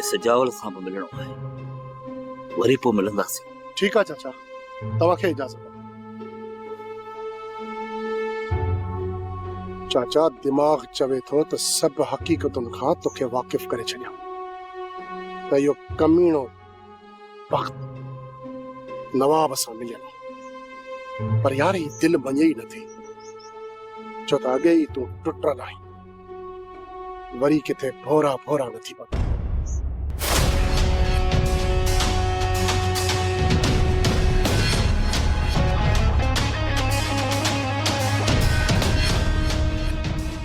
सजावल सां बि मिलणो आहे, वरी पोइ मिलंदासीं। ठीक है चाचा, तव्हांखे इजाज़त। चाचा दिमाग चवे थो त सब हकीकतुनि खां तोखे वाकिफ़ करे छॾिया त इहो कमीणो वक्त नवाब सां मिलियल, पर यार ही दिल मञे ई नथी, छो त अॻे ई तूं टुटल आहीं, वरी किथे भोरा भोरा नथी पवे।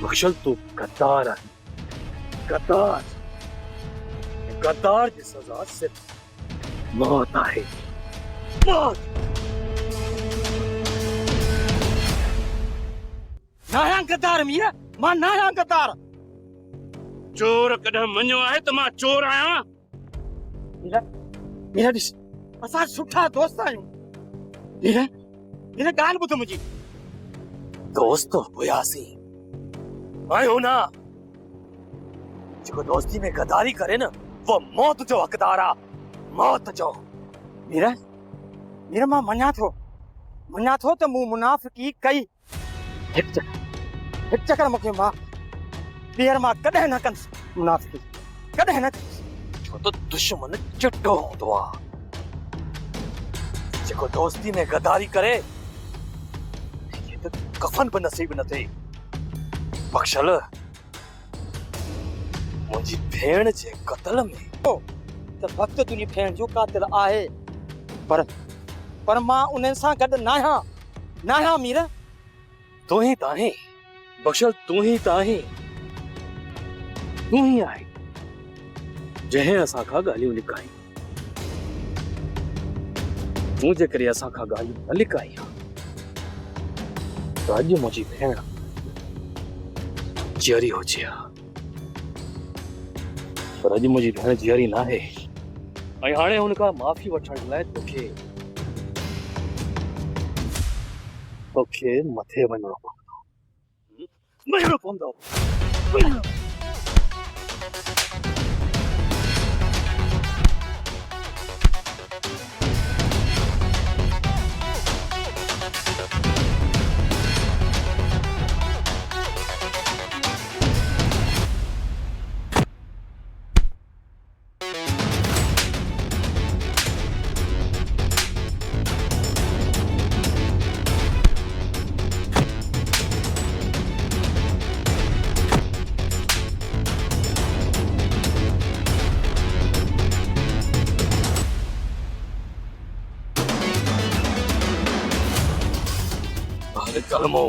बख्शल तू गद्दार है, गद्दार। गद्दार की सजा सिर्फ मौत है, मौत। नाया गद्दार मीरा, मां नाया गद्दार। चोर कदम मञो आहे त मां चोर आहियां। मीरा, मीरा ॾिस, असां सुठा दोस्त आहियूं। मीरा, मीरा ॻाल्हि ॿुध मुंहिंजी। दोस्त हुयासीं, आहियो ना। जेको दोस्ती में गद्दारी करे न, वो मौत जो हक़दार आ, मौत जो। मीरा, मीरा मां मञा थो त मूं मुनाफ़िकी कई। हिकु चक्कर मूंखे माफ़, ॿीहर मां कॾहिं न कंदुसि मुनाफ़िकी, कॾहिं न कंदुसि। छो त दुश्मन चिट्टो हूंदो आ, जेको दोस्ती में गद्दारी करे ये त कफन बि नसीब न थिए। बख्शल, मुंहिंजी भेण जे क़त्ल में त वक़्तु तुंहिंजी भेण जो क़ातिल आहे, पर मां उन्हनि सां गॾु नाहियां मीरा। तू ही ताहीं, बख्शल तू ही ताहीं, तू ही आहे जंहिं असां खां ॻाल्हियूं लिकाई। तूं जे करे असां खां ॻाल्हियूं न लिकाई आहे त अॼु मुंहिंजी भेण जियरी हुजे हा, पर अॼु मुंहिंजी भेण जियरी न आहे, ऐं हाणे हुन खां माफ़ी वठण लाइ तोखे मथे वञणो पवंदो। कलमो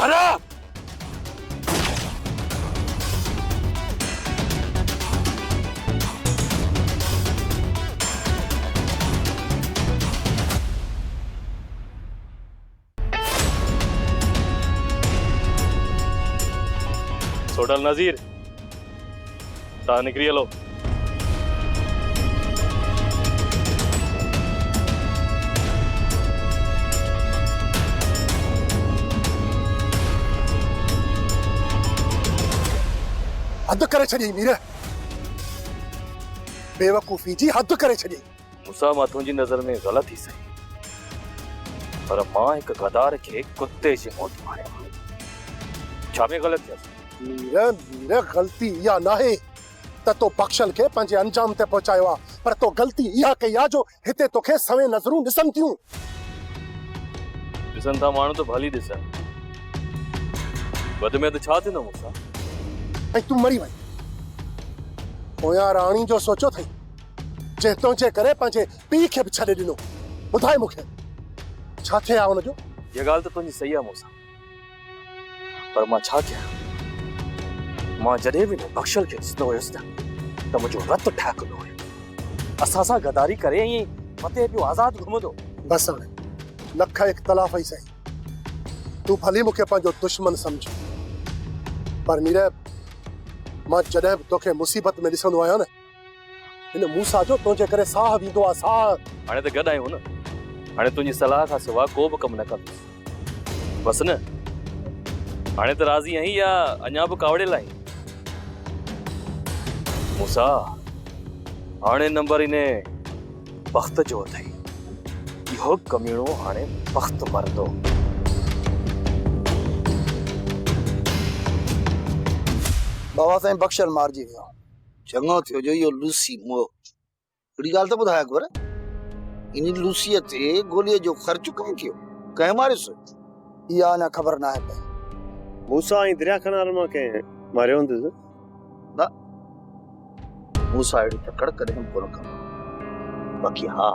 अरे सोडल नजीर ता निकरी हलो। हद करे छॾी मीरा, बेवकूफ़ी जी हद करे छॾी। मूंसां मां तुंहिंजी नज़र में ग़लत थी सही, पर मां हिकु गद्दार खे कुत्ते जी मौत मारिया। छा में ग़लत थियसि? मीरा ग़लती इहा नाहे त तो बख्शल खे पंहिंजे अंजाम ते पहुचायो आहे, पर तो ग़लती इहा कई आहे जो हिते तोखे सवे नज़रूं ॾिसनि थियूं। ॾिसनि था माण्हू त भली ॾिसनि, वध में त छा थींदो मूंसां? ऐं तूं मरी वई, पोयां राणी जो सोचो थई, जे तुंहिंजे करे पंहिंजे पीउ खे बि छॾे ॾिनो। ॿुधाए मूंखे छा थिया हुनजो? ये ॻाल्हि त तुंहिंजी सही आहे मूंसां, पर मां छा कयां? मां जॾहिं बि बख्शल खे ॾिसंदो हुयुसि त मुंहिंजो रतु ठहंदो हुयो। असां सां गद्दारी करे ईअं मथे पियो आज़ाद घुमंदो। बसि हाणे लख इख़्तिलाफ़ ई सही, तूं भली मूंखे पंहिंजो दुश्मन सम्झ, पर मीरा मां जॾहिं बि तोखे मुसीबत में ॾिसंदो आहियां न, हिन मूसा जो तुंहिंजे करे साह वींदो आहे, साह। हाणे त गॾु आहियूं न, हाणे तुंहिंजी सलाह खां सवाइ को बि कमु न कंदुसि, बसि न? हाणे त राज़ी आहीं या अञा बि कावड़ियल आहीं? मूसा हाणे नंबर इने वक्त जो अथई इहो कमीणो हाणे वक्त मरंदो। बाबा साईं बख्शल मारिजी वियो। चङो थियो जो इहो लूसी मोह। हिकिड़ी ॻाल्हि त ॿुधाए अकबर, इन लूसीअ ते गोलीअ जो ख़र्चु कंहिं कयो, कंहिं मारियोसि? इहा अञा ख़बर न आहे पई। मूसा ऐं दरिया खानार मां कंहिं मारियो हूंदुसि? मूसा अहिड़ी तकड़ कॾहिं कोन कंदो। बाक़ी हा,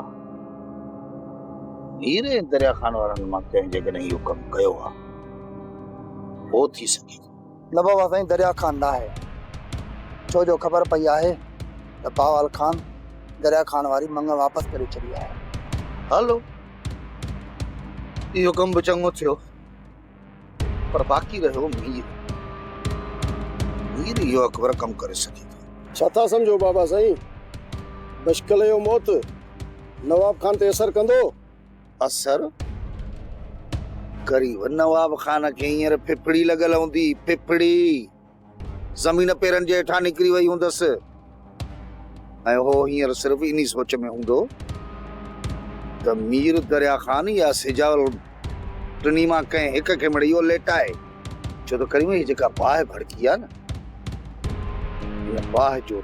मीर ऐं दरिया खान वारनि मां कंहिं जॾहिं इहो कमु कयो आहे, हो थी सघे। न बाबा साईं, दरिया खान न आहे। छो जो ख़बर पई आहे त बावाल खान दरिया खान वारी मंग वापसि करे छॾी आहे। हलो, इहो कमु बि चङो थियो, पर बाक़ी रहियो मीर। मीर इहो अकबर कमु करे सघे थो। छा था सम्झो बाबा साईं? बशकल जो मौत नवाब खान ते असर कंदो? असर करीब नवाब खान खे हींअर फिफड़ी लॻल हूंदी, फिफड़ी ज़मीन पेरनि जे हेठां निकिरी वई हूंदसि, ऐं हो हींअर सिर्फ़ु इन सोच में हूंदो त मीर दरिया खान या सिजावल टिनी मां कंहिं हिक खे मिड़ी इहो लेटाए। छो त करीम ही जेका बाहि भड़की आहे न, बाहि जो